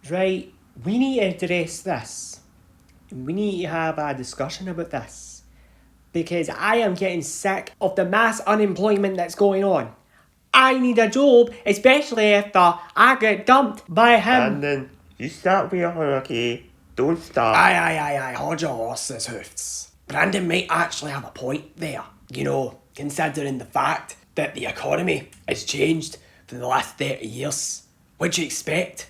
Right, we need to address this. We need to have a discussion about this. Because I am getting sick of the mass unemployment that's going on. I need a job, especially after I get dumped by him. Brandon, you start with her, okay? Don't start. Aye, hold your horses, Hoofs. Brandon might actually have a point there. You know, considering the fact that the economy has changed for the last 30 years. What do you expect?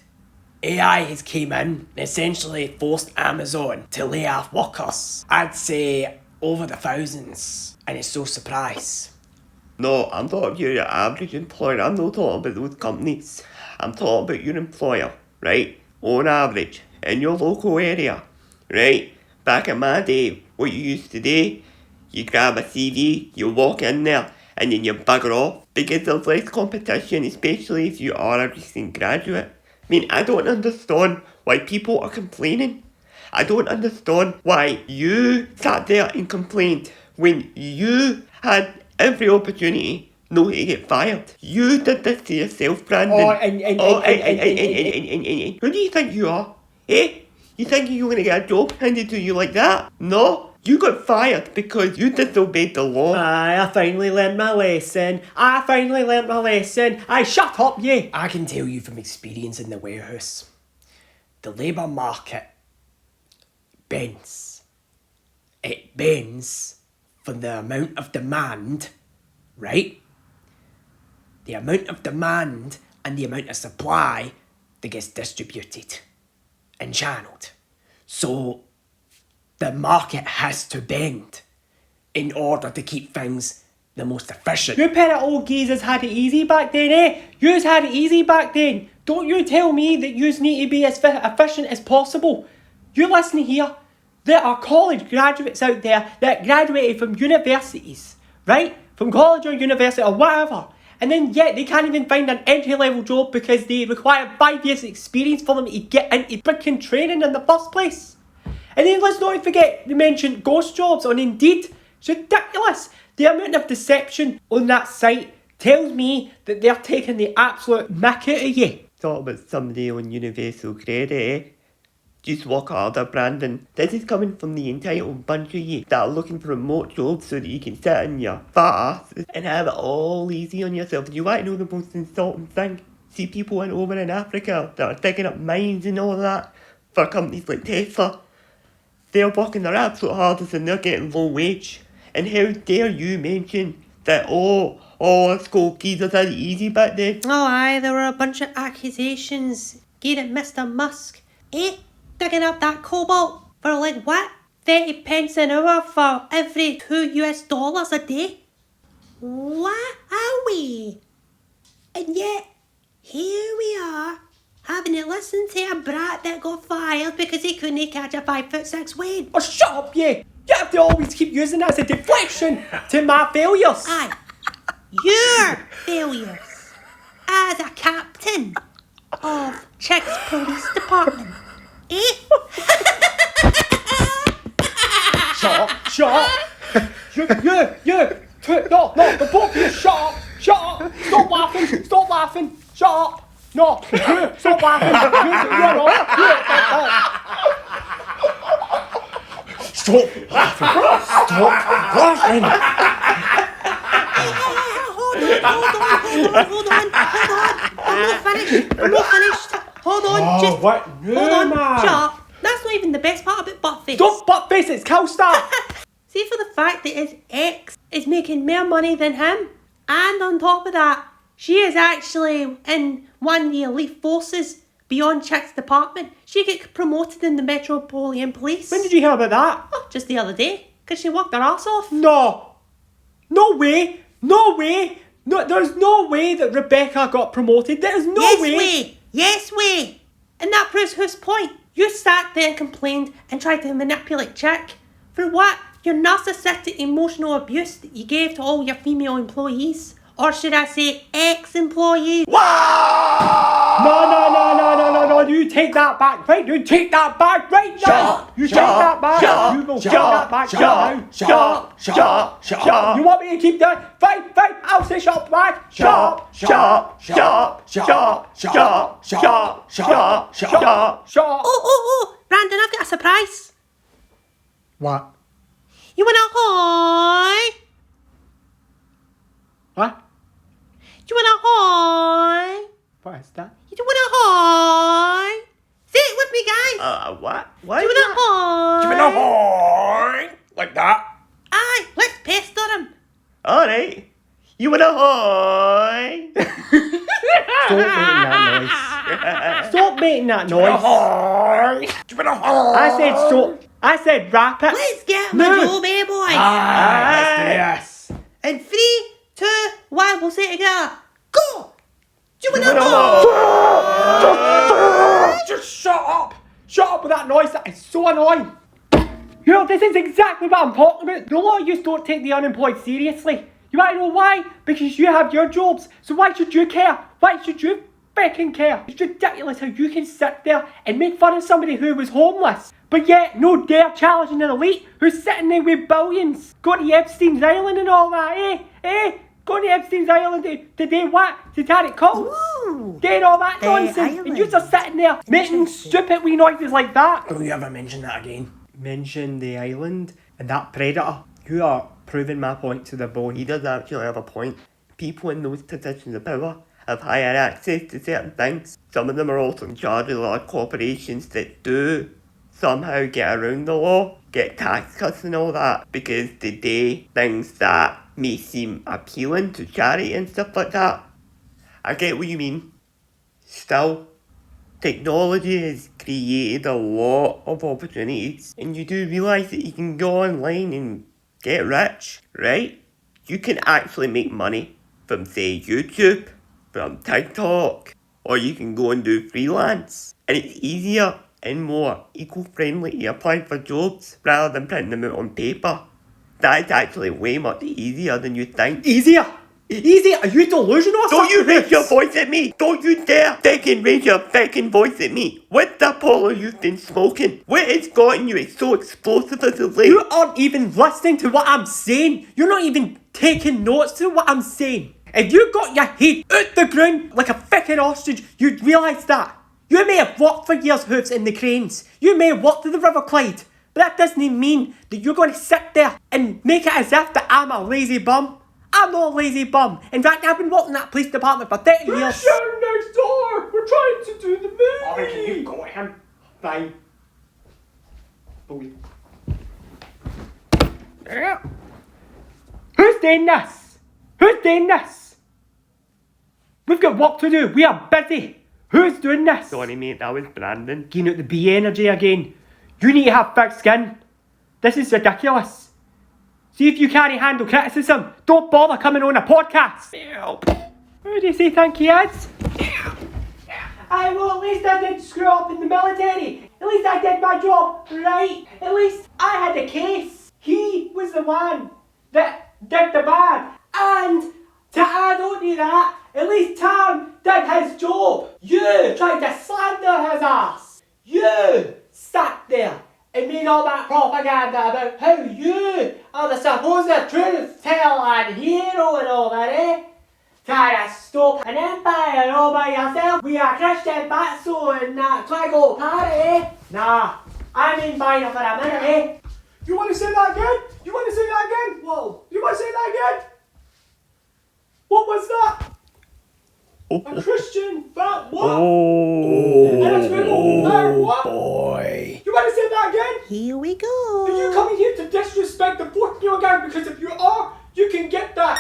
AI has came in and essentially forced Amazon to lay off workers. I'd say over the thousands. And it's no surprise. No, I'm talking about your average employer. I'm not talking about those companies. I'm talking about your employer, right? On average, in your local area, right? Back in my day, what you used to do, you grab a CV, you walk in there, and then you bugger off because there's less competition, especially if you are a recent graduate. I mean, I don't understand why people are complaining. I don't understand why you sat there and complained when you had every opportunity not to get fired. You did this to yourself, Brandon. Who do you think you are? Eh? You think you're going to get a job handed to you like that? No. You got fired because you disobeyed the law. Aye, I finally learned my lesson. Aye, shut up, you. I can tell you from experience in the warehouse. The labour market bends. It bends from the amount of demand, right? The amount of demand and the amount of supply that gets distributed and channeled. So the market has to bend in order to keep things the most efficient. You pair of old geezers had it easy back then, eh? Yous had it easy back then. Don't you tell me that yous need to be as efficient as possible. You listen here. There are college graduates out there that graduated from universities, right? From college or university or whatever. And then yet they can't even find an entry-level job because they require 5 years experience for them to get into freaking training in the first place. And then let's not forget to mention ghost jobs on Indeed. It's ridiculous. The amount of deception on that site tells me that they're taking the absolute mick out of you. Talk about somebody on universal credit, eh? Just work harder, Brandon. This is coming from the entitled bunch of you that are looking for remote jobs so that you can sit in your fat ass and have it all easy on yourself. And you want to know the most insulting thing? See people over in Africa that are digging up mines and all that for companies like Tesla. They're working their absolute hardest and they're getting low wage. And how dare you mention that, us gold geezers had it easy back then? Oh aye, there were a bunch of accusations. Get it, Mr. Musk. Eh? Digging up that cobalt for like what? 30 pence an hour for every $2 a day? What are we? And yet, here we are, having to listen to a brat that got fired because he couldn't catch a 5'6" wave. Oh, shut up, you! You have to always keep using that as a deflection to my failures. Aye, your failures as a captain of Chick's Police Department. Eh? Shut up! You! No, the both of you, shut up! Stop laughing! Shut up! No, you, stop laughing! Stop laughing! Hold on. I'm not finished. Hold on, hold on. Man. Shut up. That's not even the best part about Buttface. Don't Buttface, it's Calstar! See, for the fact that his ex is making more money than him, and on top of that, she is actually in one of the elite forces beyond Chick's department. She got promoted in the Metropolitan Police. When did you hear about that? Oh, just the other day, because she worked her ass off. No way! No, there's no way that Rebecca got promoted. There's no way. Yes way. And that proves whose point. You sat there and complained and tried to manipulate Chick. For what? Your narcissistic emotional abuse that you gave to all your female employees. Or should I say ex-employees? No, you take that back, right? You take that back right now! You take that back! You will take that back now! Shut! You want me to keep that? Fine, I'll say say shop back. Shop, shop, shop, shop, shop, shop, shop, shop. Oh, Brandon, I've got a surprise. What? You want a high? What? You want a high? What is that? You want a high? Say it with me, guys. What? What? You want a high? Give me a horn! Like that. Aye, let's pester him. Alright. You want a high? Stop making that noise. Horn! Give me a horn! I said stop. I said wrap it. Let's get him a No. job, eh, boys? Let's do this. In 3, 2, 1, we'll say it together. Go! You want a high? Just shut up! Shut up with that noise, that is so annoying! You know, this is exactly what I'm talking about. A lot of you don't take the unemployed seriously. You wanna know why? Because you have your jobs. So why should you care? Why should you fucking care? It's ridiculous how you can sit there and make fun of somebody who was homeless, but yet no dare challenging an elite who's sitting there with billions. Going to Epstein's Island and all that, eh? Going to Epstein's Island to do what? Satanic cults? Ooh. Doing all that The nonsense. island. And you're just sitting there making Interesting. stupid wee noises like that. Don't you ever mention that again? Mention the island and that predator. You are proving my point to the bone. He does actually have a point. People in those positions of power have higher access to certain things. Some of them are also in charge of large corporations that do somehow get around the law, get tax cuts and all that, because they do things that may seem appealing to charity and stuff like that. I get what you mean. Still, technology has created a lot of opportunities, and you do realise that you can go online and get rich, right? You can actually make money from, say, YouTube, from TikTok, or you can go and do freelance. And it's easier and more eco-friendly to apply for jobs rather than printing them out on paper. That's actually way much easier than you think. Easier? Easy? Are you delusional or Don't you something? raise your voice at me! Don't you dare fucking raise your fucking voice at me! What the hell are you been smoking? What has gotten you so explosive as of late? You aren't even listening to what I'm saying. You're not even taking notes to what I'm saying. If you got your head out the ground like a fucking ostrich, you'd realise that. You may have worked for years, Hoofs, in the cranes. You may have worked at the River Clyde. But that doesn't mean that you're going to sit there and make it as if that I'm a lazy bum. I'm not a lazy bum. In fact, I've been working that police department for 30 years. Shouting next door! We're trying to do the movie! Oh, can you go at him? Fine. Bully. Yeah. Who's doing this? Who's doing this? We've got work to do. We are busy. Who's doing this? Sorry mate, that was Brandon. Getting out the B energy again. You need to have thick skin. This is ridiculous. See if you can't handle criticism. Don't bother coming on a podcast. Who do you say think he is? Well, at least I didn't screw up in the military. At least I did my job right. At least I had a case. He was the one that did the bad. And to add on to that, at least Tam did his job. You tried to slander his ass. You sat there and made all that propaganda about how you are the supposed truth teller and hero and all that, eh? Try to stop an empire all by yourself. We are Christian Batso and that Twigo party, eh? Nah, I mean minor for a minute, eh? You want to say that again? You want to say that again? Whoa. You want to say that again? What was that? A Christian fat what? Oh, And a Twigo fat what? Boy. You want to say that again? Here we Are you go. coming here to disrespect the Forteenyon gang? Because if you are, you can get that.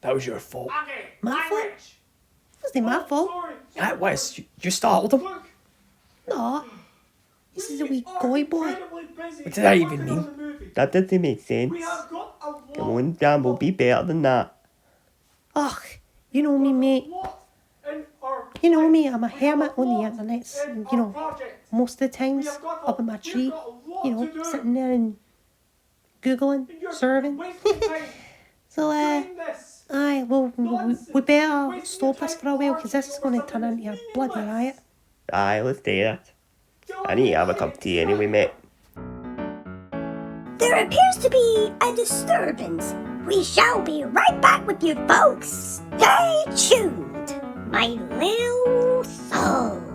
That was your fault. Okay, My fault? Wasn't my fault. Sorry. That was. You startled him. Look, No. This is a wee goy boy. What did that even mean? that doesn't make sense. We have got a lot. Come on, Jambo, be better than that. Ugh, you know me, mate. You know me, I'm a hermit on the internet. And, you know, most of the times up in my tree, you know, sitting there and Googling, serving. So, aye, well, we better stop this for a while because this is going to turn into a bloody riot. Aye, let's do that. I need to have a cup of tea anyway, mate. There appears to be a disturbance We shall be right back with you folks. Stay tuned, my little soul.